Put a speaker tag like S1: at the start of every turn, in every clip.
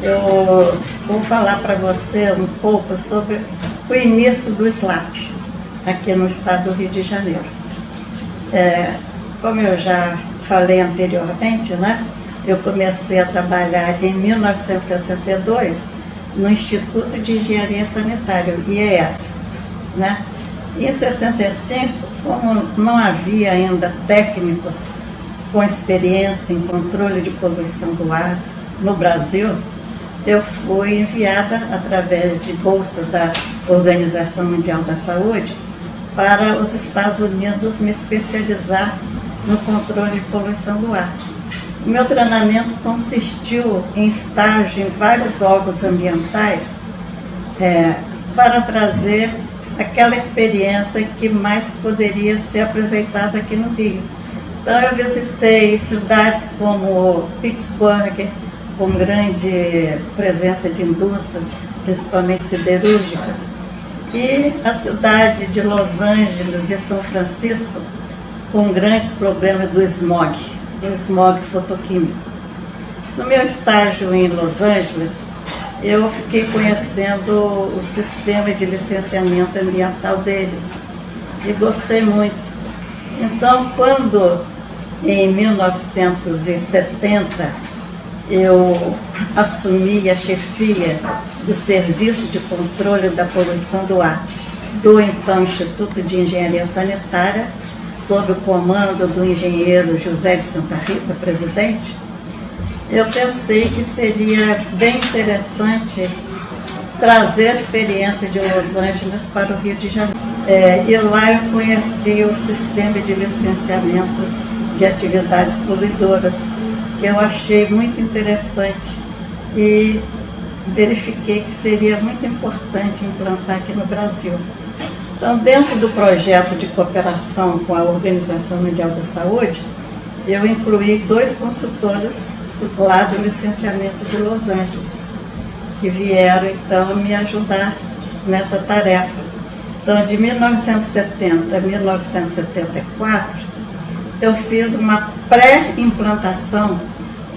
S1: Eu vou falar para você um pouco sobre o início do SLAP aqui no estado do Rio de Janeiro. Como eu já falei anteriormente, né, eu comecei a trabalhar em 1962 no Instituto de Engenharia Sanitária, o IES. Né? Em 65, como não havia ainda técnicos com experiência em controle de poluição do ar no Brasil, eu fui enviada, através de bolsa da Organização Mundial da Saúde, para os Estados Unidos me especializar no controle de poluição do ar. O meu treinamento consistiu em estágio em vários órgãos ambientais para trazer aquela experiência que mais poderia ser aproveitada aqui no Rio. Então eu visitei cidades como Pittsburgh, com grande presença de indústrias, principalmente siderúrgicas, e a cidade de Los Angeles e São Francisco, com grandes problemas do smog fotoquímico. No meu estágio em Los Angeles, eu fiquei conhecendo o sistema de licenciamento ambiental deles e gostei muito. Então, quando em 1970 eu assumi a chefia do Serviço de Controle da Poluição do Ar do então Instituto de Engenharia Sanitária, sob o comando do engenheiro José de Santa Rita, presidente, eu pensei que seria bem interessante trazer a experiência de Los Angeles para o Rio de Janeiro. E lá eu conheci o sistema de licenciamento de atividades poluidoras, que eu achei muito interessante e verifiquei que seria muito importante implantar aqui no Brasil. Então, dentro do projeto de cooperação com a Organização Mundial da Saúde, eu incluí 2 consultores lá do licenciamento de Los Angeles, que vieram, então, me ajudar nessa tarefa. Então, de 1970 a 1974, eu fiz uma pré-implantação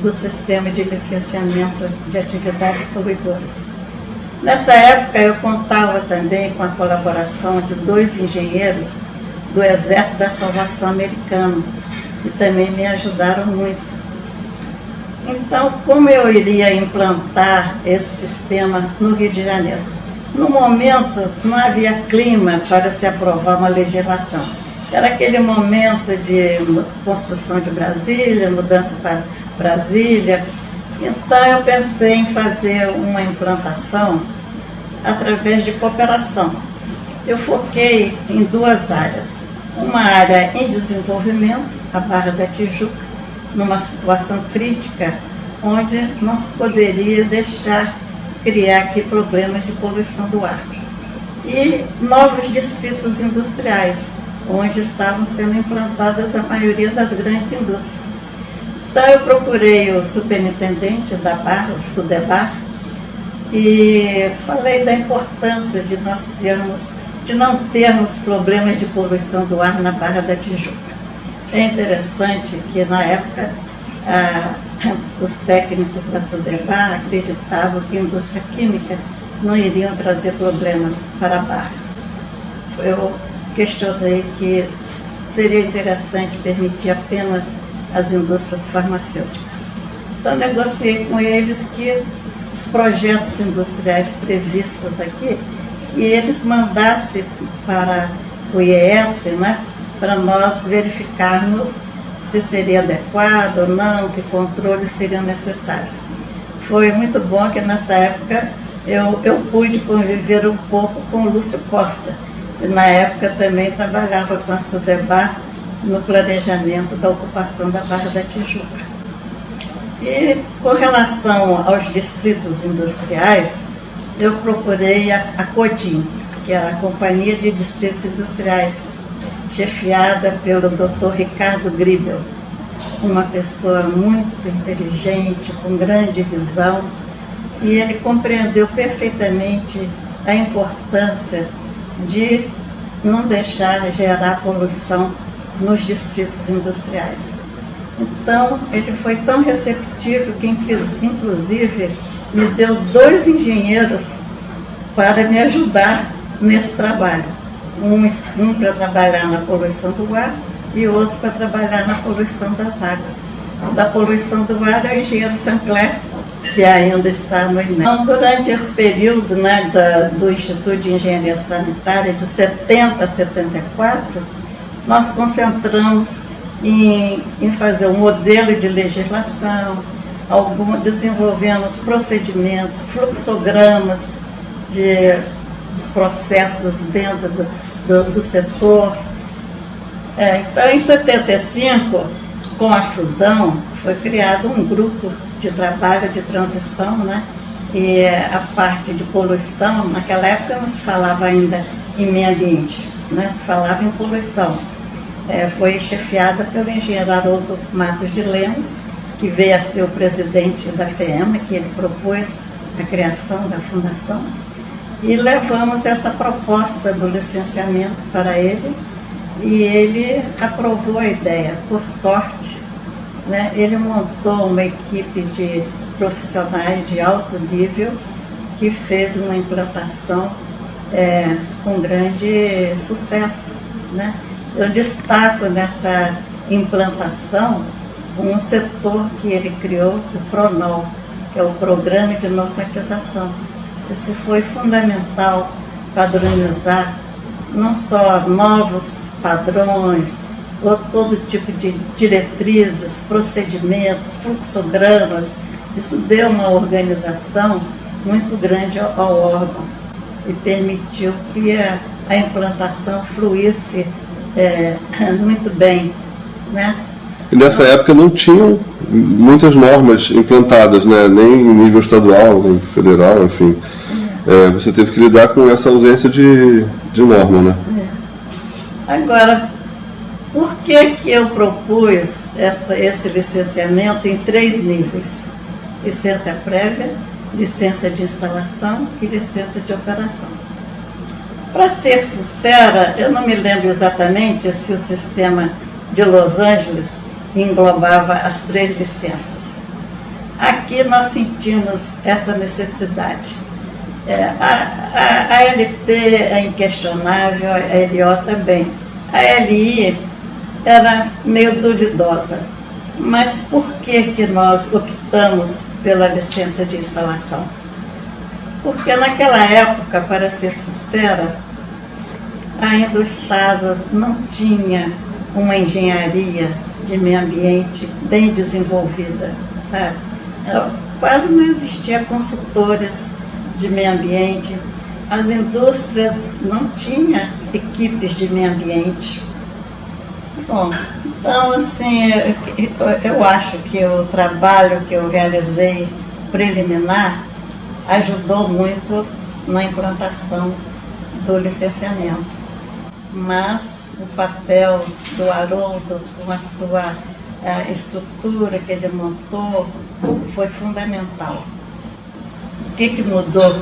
S1: do sistema de licenciamento de atividades poluidoras. Nessa época, eu contava também com a colaboração de 2 engenheiros do Exército da Salvação Americano, que também me ajudaram muito. Então, como eu iria implantar esse sistema no Rio de Janeiro? No momento, não havia clima para se aprovar uma legislação. Era aquele momento de construção de Brasília, mudança para Brasília. Então, eu pensei em fazer uma implantação através de cooperação. Eu foquei em 2 áreas. Uma área em desenvolvimento, a Barra da Tijuca, numa situação crítica, onde não se poderia deixar criar aqui problemas de poluição do ar. E novos distritos industriais, onde estavam sendo implantadas a maioria das grandes indústrias. Então eu procurei o superintendente da Barra, o Sudebar, e falei da importância de não termos problemas de poluição do ar na Barra da Tijuca. É interessante que, na época, os técnicos da Sudebar acreditavam que a indústria química não iriam trazer problemas para a Barra. Eu questionei que seria interessante permitir apenas as indústrias farmacêuticas. Então, negociei com eles que os projetos industriais previstos aqui, que eles mandassem para o IES, né, para nós verificarmos se seria adequado ou não, que controles seriam necessários. Foi muito bom que nessa época eu pude conviver um pouco com o Lúcio Costa, que na época também trabalhava com a Sudebar no planejamento da ocupação da Barra da Tijuca. E com relação aos distritos industriais, eu procurei a CODIM, que era a Companhia de Distritos Industriais, chefiada pelo Dr. Ricardo Gribel, uma pessoa muito inteligente, com grande visão, e ele compreendeu perfeitamente a importância de não deixar gerar poluição nos distritos industriais. Então, ele foi tão receptivo que, inclusive, me deu 2 engenheiros para me ajudar nesse trabalho. Um para trabalhar na poluição do ar e outro para trabalhar na poluição das águas. Da poluição do ar é o engenheiro Sinclair, que ainda está no INEP. Então, durante esse período, né, do Instituto de Engenharia Sanitária, de 70 a 74, nós concentramos em fazer um modelo de legislação, desenvolvemos procedimentos, fluxogramas dos processos dentro do setor. Então, em 75, com a fusão, foi criado um grupo de trabalho de transição, né? E a parte de poluição, naquela época não se falava ainda em meio ambiente, né? Se falava em poluição. Foi chefiada pelo engenheiro Haroldo Matos de Lemos, que veio a ser o presidente da FEEMA, que ele propôs a criação da fundação, e levamos essa proposta do licenciamento para ele, e ele aprovou a ideia. Por sorte, né, ele montou uma equipe de profissionais de alto nível que fez uma implantação com grande sucesso, né? Eu destaco nessa implantação um setor que ele criou, o PRONOL, que é o Programa de Normatização. Isso foi fundamental, padronizar não só novos padrões, ou todo tipo de diretrizes, procedimentos, fluxogramas. Isso deu uma organização muito grande ao órgão e permitiu que a implantação fluísse muito bem, né?
S2: E nessa época não tinham muitas normas implantadas, né? Nem em nível estadual, nem federal, enfim. Você teve que lidar com essa ausência de norma, né?
S1: Agora, por que eu propus esse licenciamento em 3 níveis? Licença prévia, licença de instalação e licença de operação. Para ser sincera, eu não me lembro exatamente se o sistema de Los Angeles englobava as 3 licenças. Aqui nós sentimos essa necessidade. A LP é inquestionável, a LO também. A LI era meio duvidosa. Mas por que nós optamos pela licença de instalação? Porque naquela época, para ser sincera, ainda o Estado não tinha uma engenharia de meio ambiente bem desenvolvida, sabe? Quase não existia consultores de meio ambiente, as indústrias não tinham equipes de meio ambiente. Bom, então, assim, eu acho que o trabalho que eu realizei preliminar ajudou muito na implantação do licenciamento. Mas o papel do Haroldo, com a sua estrutura que ele montou, foi fundamental. O que mudou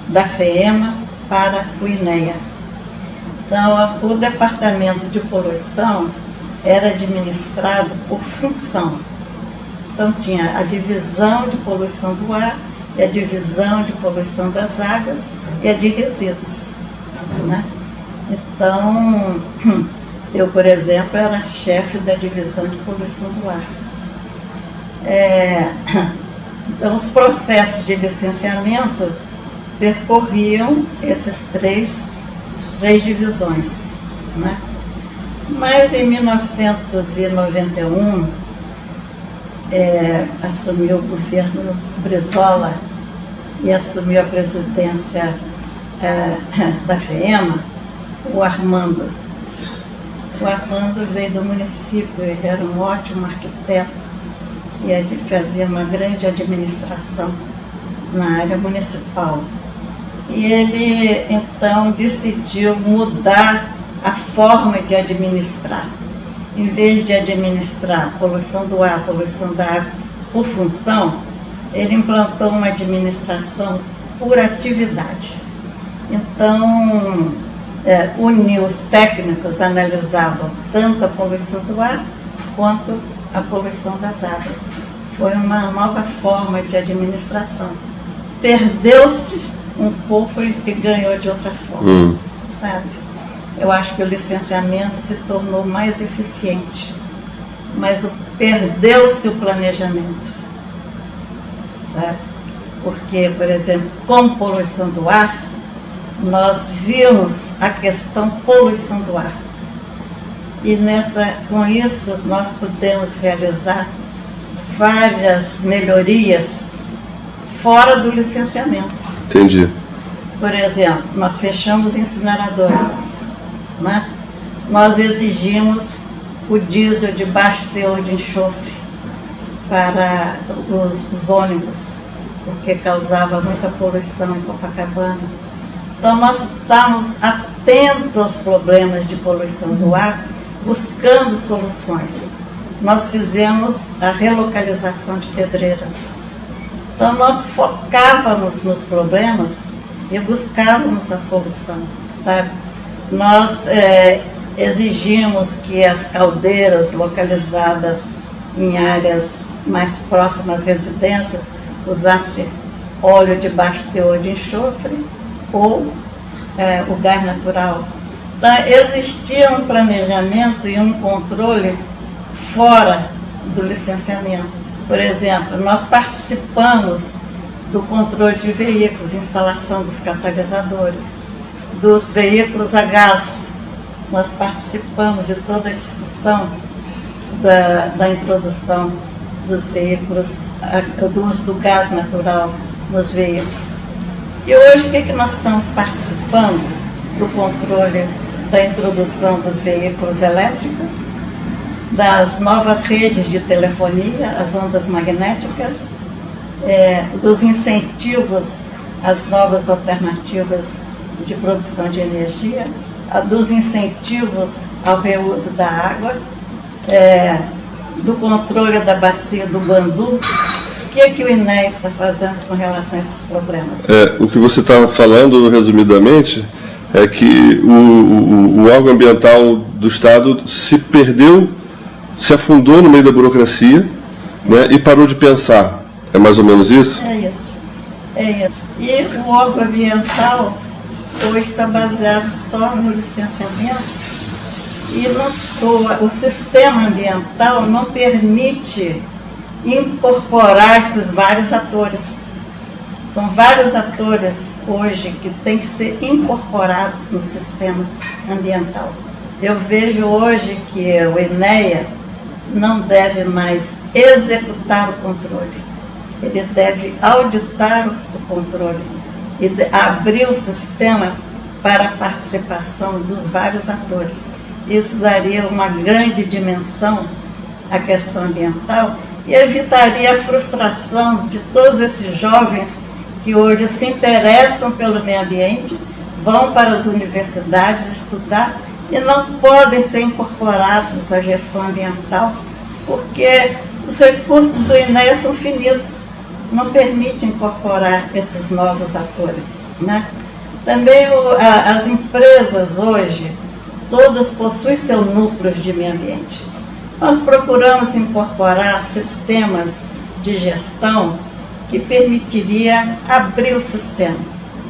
S1: da FEEMA para o INEA? Então, o departamento de poluição era administrado por função. Então, tinha a divisão de poluição do ar, e a divisão de poluição das águas e a de resíduos, né? Então, eu, por exemplo, era chefe da divisão de poluição do ar. Então, os processos de licenciamento percorriam essas três divisões, né? Mas em 1991, assumiu o governo Brizola e assumiu a presidência da FEEMA, o Armando. O Armando veio do município, ele era um ótimo arquiteto e fazia uma grande administração na área municipal. E ele, então, decidiu mudar a forma de administrar. Em vez de administrar poluição do ar, poluição da água por função, ele implantou uma administração por atividade. Então, uniu os técnicos, analisavam tanto a poluição do ar quanto a poluição das águas. Foi uma nova forma de administração. perdeu-se um pouco e ganhou de outra forma, sabe? Eu acho que o licenciamento se tornou mais eficiente, mas perdeu-se o planejamento, sabe? Porque, por exemplo, com poluição do ar, nós vimos a questão poluição do ar. E com isso nós podemos realizar várias melhorias fora do licenciamento.
S2: Entendi.
S1: Por exemplo, nós fechamos incineradores, né? Nós exigimos o diesel de baixo teor de enxofre para os ônibus, porque causava muita poluição em Copacabana. Então nós estamos atentos aos problemas de poluição do ar, buscando soluções. Nós fizemos a relocalização de pedreiras. Então nós focávamos nos problemas e buscávamos a solução, sabe? Nós exigimos que as caldeiras localizadas em áreas mais próximas às residências usassem óleo de baixo teor de enxofre ou o gás natural. Então, existia um planejamento e um controle fora do licenciamento. Por exemplo, nós participamos do controle de veículos, instalação dos catalisadores, dos veículos a gás. Nós participamos de toda a discussão da introdução dos veículos, do uso do gás natural nos veículos. E hoje, o que nós estamos participando do controle da introdução dos veículos elétricos, das novas redes de telefonia, as ondas magnéticas, dos incentivos às novas alternativas de produção de energia, dos incentivos ao reuso da água, do controle da bacia do Bandu. O que o INEA está fazendo com relação a esses problemas?
S2: O que você está falando, resumidamente, é que o órgão ambiental do Estado se perdeu, se afundou no meio da burocracia, né, e parou de pensar. É mais ou menos isso?
S1: É isso. E o órgão ambiental hoje está baseado só no licenciamento e o sistema ambiental não permite incorporar esses vários atores. São vários atores hoje que têm que ser incorporados no sistema ambiental. Eu vejo hoje que o INEA não deve mais executar o controle. Ele deve auditar o controle e abrir o sistema para a participação dos vários atores. Isso daria uma grande dimensão à questão ambiental e evitaria a frustração de todos esses jovens que hoje se interessam pelo meio ambiente, vão para as universidades estudar e não podem ser incorporados à gestão ambiental, porque os recursos do INEA são finitos, não permite incorporar esses novos atores, né? Também as empresas hoje, todas possuem seu núcleo de meio ambiente. Nós procuramos incorporar sistemas de gestão que permitiria abrir o sistema,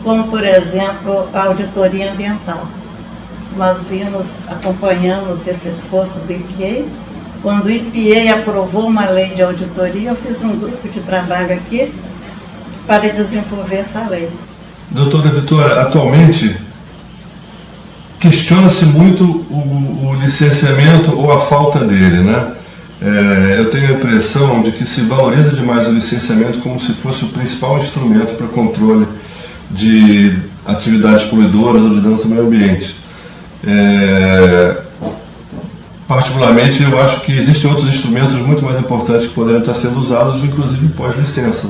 S1: como, por exemplo, a auditoria ambiental. Nós acompanhamos esse esforço do IPA. Quando o IPA aprovou uma lei de auditoria, eu fiz um grupo de trabalho aqui para desenvolver essa lei.
S3: Doutora Vitória, atualmente questiona-se muito o licenciamento ou a falta dele, né? Eu tenho a impressão de que se valoriza demais o licenciamento como se fosse o principal instrumento para controle de atividades poluidoras ou de danos ao meio ambiente. Particularmente, eu acho que existem outros instrumentos muito mais importantes que poderiam estar sendo usados, inclusive pós-licença.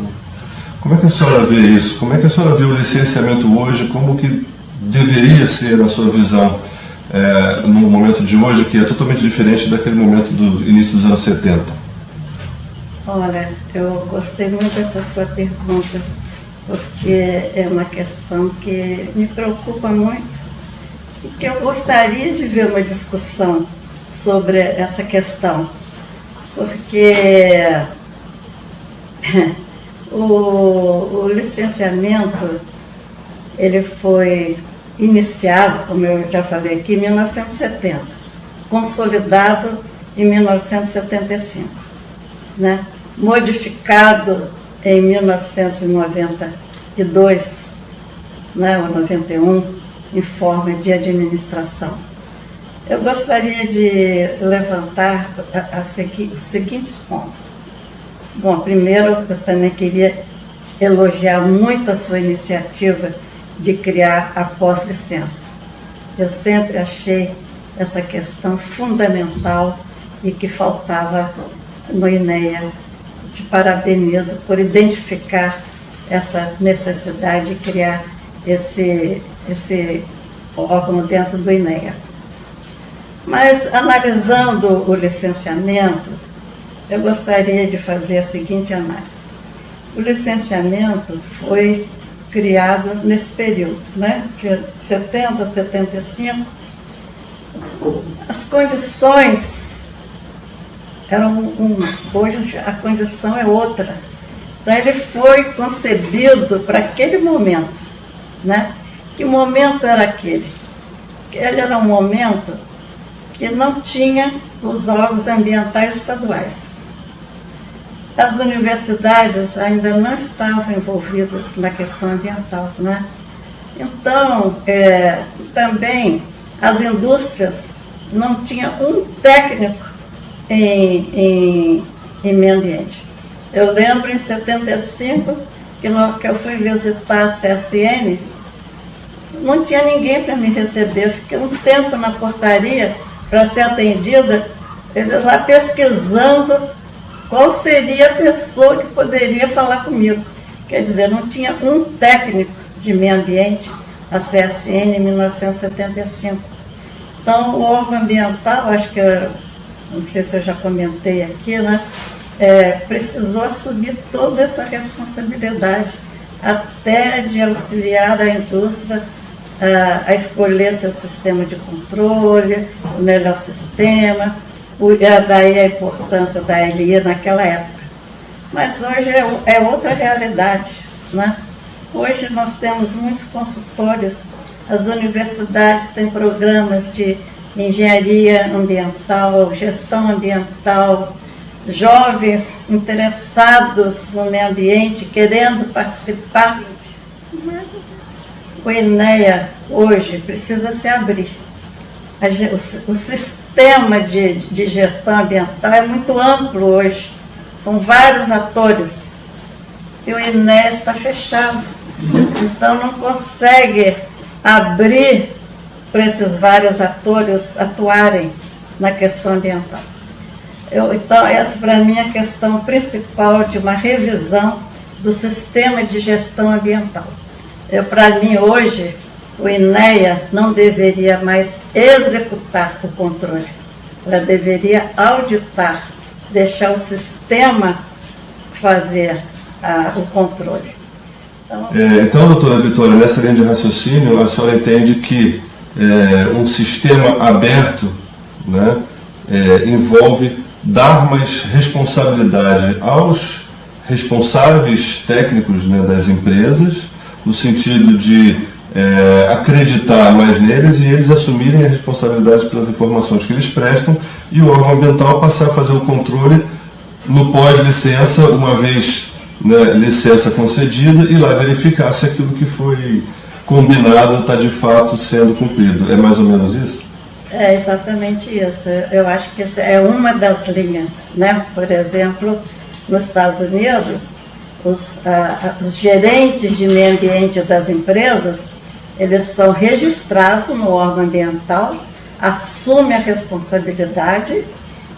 S3: Como é que a senhora vê isso? Como é que a senhora vê o licenciamento hoje? Como que deveria ser, na sua visão, no momento de hoje, que é totalmente diferente daquele momento do início dos anos 70?
S1: Olha, eu gostei muito dessa sua pergunta, porque é uma questão que me preocupa muito e que eu gostaria de ver uma discussão sobre essa questão, porque O licenciamento, ele foi iniciado, como eu já falei aqui, em 1970, consolidado em 1975, né? Modificado em 1992, né, ou 91, em forma de administração. Eu gostaria de levantar os seguintes pontos. Bom, primeiro, eu também queria elogiar muito a sua iniciativa de criar a pós-licença. Eu sempre achei essa questão fundamental e que faltava no INEA. Te parabenizo por identificar essa necessidade de criar esse órgão dentro do INEA. Mas, analisando o licenciamento, eu gostaria de fazer a seguinte análise. O licenciamento foi criado nesse período, né? De 70 a 75. As condições eram umas, hoje a condição é outra. Então, ele foi concebido para aquele momento, né? Que momento era aquele? Ele era um momento que não tinha os órgãos ambientais estaduais. As universidades ainda não estavam envolvidas na questão ambiental, né? Então, também as indústrias não tinham um técnico em meio ambiente. Eu lembro em 75 que eu fui visitar a CSN, não tinha ninguém para me receber. Eu fiquei um tempo na portaria para ser atendida, eles lá pesquisando qual seria a pessoa que poderia falar comigo. Quer dizer, não tinha um técnico de meio ambiente, a CSN, em 1975. Então, o órgão ambiental, acho que, não sei se eu já comentei aqui, né, precisou assumir toda essa responsabilidade, até de auxiliar a indústria a escolher seu sistema de controle, o melhor sistema, daí a importância da LI naquela época. Mas hoje é outra realidade, né? Hoje nós temos muitos consultores, as universidades têm programas de engenharia ambiental, gestão ambiental, jovens interessados no meio ambiente, querendo participar. O INEA hoje precisa se abrir. O sistema de gestão ambiental é muito amplo hoje, são vários atores, e o INEA está fechado, então não consegue abrir para esses vários atores atuarem na questão ambiental. Então, essa para mim é a questão principal de uma revisão do sistema de gestão ambiental. Para mim, hoje, o INEA não deveria mais executar o controle, ela deveria auditar, deixar o sistema fazer o controle.
S3: Então, doutora Vitória, nessa linha de raciocínio, a senhora entende que um sistema aberto, né, envolve dar mais responsabilidade aos responsáveis técnicos, né, das empresas, no sentido de acreditar mais neles e eles assumirem a responsabilidade pelas informações que eles prestam, e o órgão ambiental passar a fazer o controle no pós-licença, uma vez, né, licença concedida, e lá verificar se aquilo que foi combinado está de fato sendo cumprido. É mais ou menos isso?
S1: É exatamente isso. Eu acho que essa é uma das linhas, né? Por exemplo, nos Estados Unidos, os gerentes de meio ambiente das empresas, eles são registrados no órgão ambiental, assumem a responsabilidade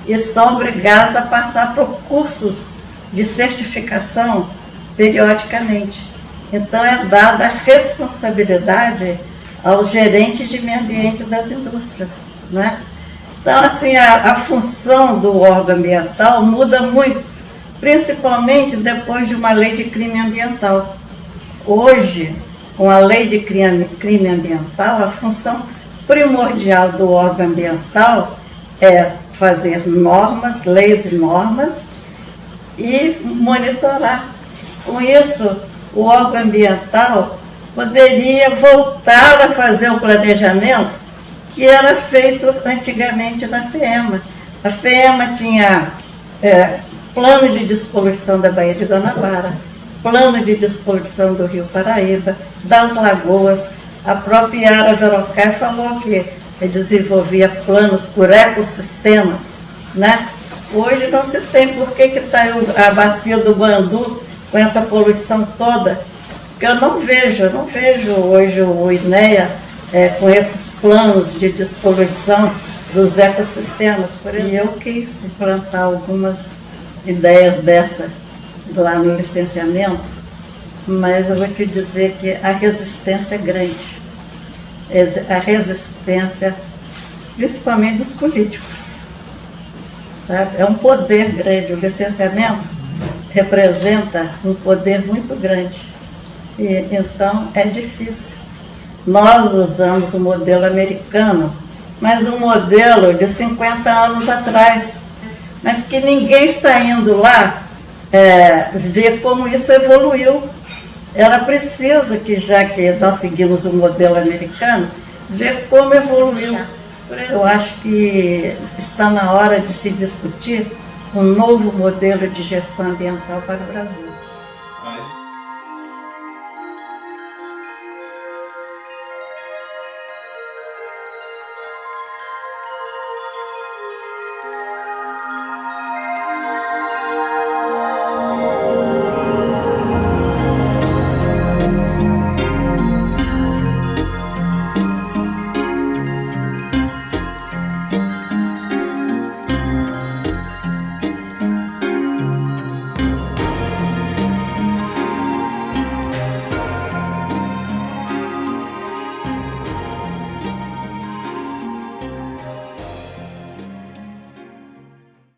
S1: e são obrigados a passar por cursos de certificação periodicamente. Então, é dada a responsabilidade ao gerente de meio ambiente das indústrias, né? Então, assim, a função do órgão ambiental muda muito, principalmente depois de uma lei de crime ambiental. Hoje, com a lei de crime ambiental, a função primordial do órgão ambiental é fazer normas, leis e normas, e monitorar. Com isso, o órgão ambiental poderia voltar a fazer o planejamento que era feito antigamente na FEMA. A FEMA tinha plano de despoluição da Baía de Guanabara, plano de despoluição do Rio Paraíba, das lagoas. A própria Yara Verocai falou que desenvolvia planos por ecossistemas, né? Hoje não se tem. Por que está a bacia do Guandu com essa poluição toda? Porque eu não vejo hoje o INEA com esses planos de despoluição dos ecossistemas. Por exemplo, eu quis implantar algumas ideias dessa lá no licenciamento, mas eu vou te dizer que a resistência é grande. A resistência, principalmente dos políticos. Sabe? É um poder grande. O licenciamento representa um poder muito grande. E, então, é difícil. Nós usamos o modelo americano, mas um modelo de 50 anos atrás, mas que ninguém está indo lá ver como isso evoluiu. Era preciso que, já que nós seguimos o modelo americano, ver como evoluiu. Eu acho que está na hora de se discutir um novo modelo de gestão ambiental para o Brasil.